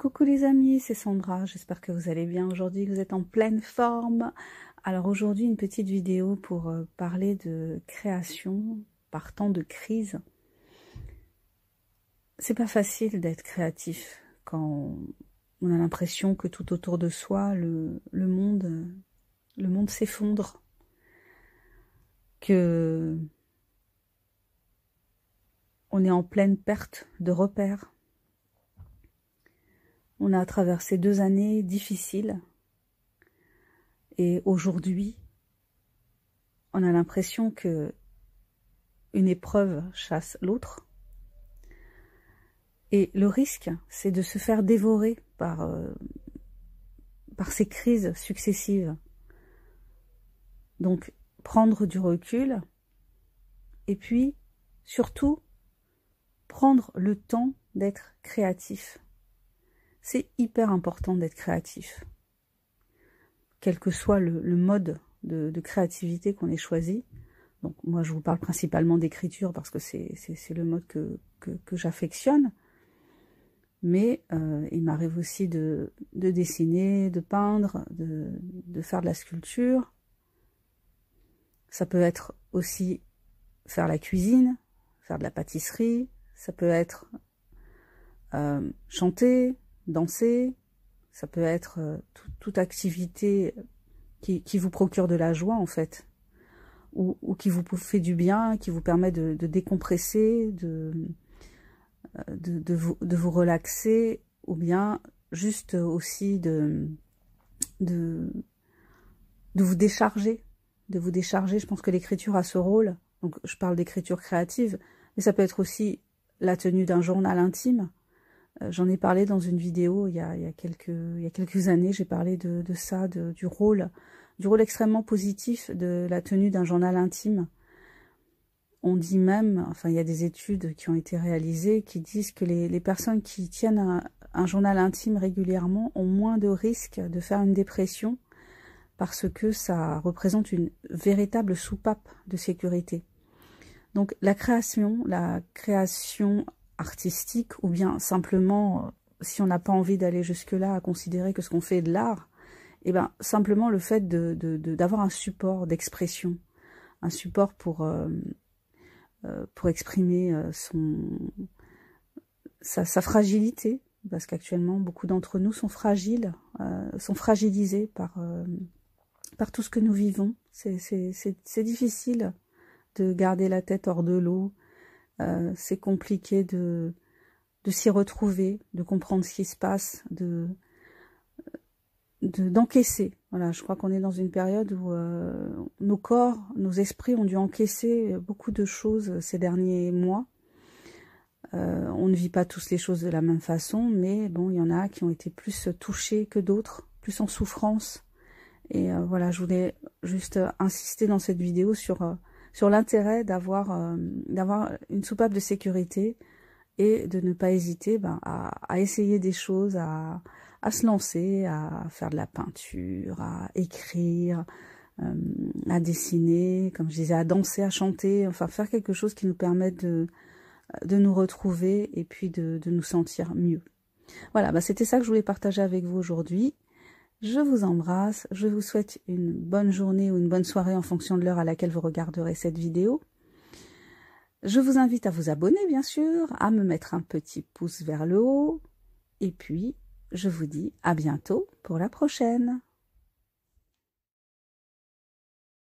Coucou les amis, c'est Sandra, j'espère que vous allez bien aujourd'hui, que vous êtes en pleine forme. Alors aujourd'hui, une petite vidéo pour parler de création par temps de crise. C'est pas facile d'être créatif quand on a l'impression que tout autour de soi, le monde s'effondre, que on est en pleine perte de repères. On a traversé 2 années difficiles et aujourd'hui, on a l'impression que une épreuve chasse l'autre. Et le risque, c'est de se faire dévorer par ces crises successives. Donc, prendre du recul et puis, surtout, prendre le temps d'être créatif. C'est hyper important d'être créatif. Quel que soit le mode de créativité qu'on ait choisi. Donc moi je vous parle principalement d'écriture parce que c'est le mode que j'affectionne. Mais il m'arrive aussi de dessiner, de peindre, de faire de la sculpture. Ça peut être aussi faire la cuisine, faire de la pâtisserie. Ça peut être chanter, danser, ça peut être toute activité qui vous procure de la joie en fait, ou qui vous fait du bien, qui vous permet de décompresser, de vous relaxer, ou bien juste aussi de vous décharger, Je pense que l'écriture a ce rôle, donc je parle d'écriture créative, mais ça peut être aussi la tenue d'un journal intime. J'en ai parlé dans une vidéo il y a quelques années, j'ai parlé de ça, du rôle extrêmement positif de la tenue d'un journal intime. On dit même, enfin il y a des études qui ont été réalisées qui disent que les personnes qui tiennent un journal intime régulièrement ont moins de risques de faire une dépression parce que ça représente une véritable soupape de sécurité. Donc la création artistique, ou bien simplement, si on n'a pas envie d'aller jusque-là, à considérer que ce qu'on fait est de l'art, et ben simplement le fait d'avoir un support d'expression, un support pour exprimer sa fragilité, parce qu'actuellement beaucoup d'entre nous sont fragiles, sont fragilisés par tout ce que nous vivons. C'est difficile de garder la tête hors de l'eau. C'est compliqué de s'y retrouver, de comprendre ce qui se passe, d'encaisser. Voilà, je crois qu'on est dans une période où nos corps, nos esprits ont dû encaisser beaucoup de choses ces derniers mois. On ne vit pas tous les choses de la même façon, mais bon, il y en a qui ont été plus touchés que d'autres, plus en souffrance. Et voilà, je voulais juste insister dans cette vidéo sur l'intérêt d'avoir une soupape de sécurité et de ne pas hésiter à essayer des choses, à se lancer, à faire de la peinture, à écrire, à dessiner, comme je disais, à danser, à chanter, enfin faire quelque chose qui nous permette de nous retrouver et puis de nous sentir mieux. Voilà, c'était ça que je voulais partager avec vous aujourd'hui. Je vous embrasse, je vous souhaite une bonne journée ou une bonne soirée en fonction de l'heure à laquelle vous regarderez cette vidéo. Je vous invite à vous abonner bien sûr, à me mettre un petit pouce vers le haut et puis je vous dis à bientôt pour la prochaine.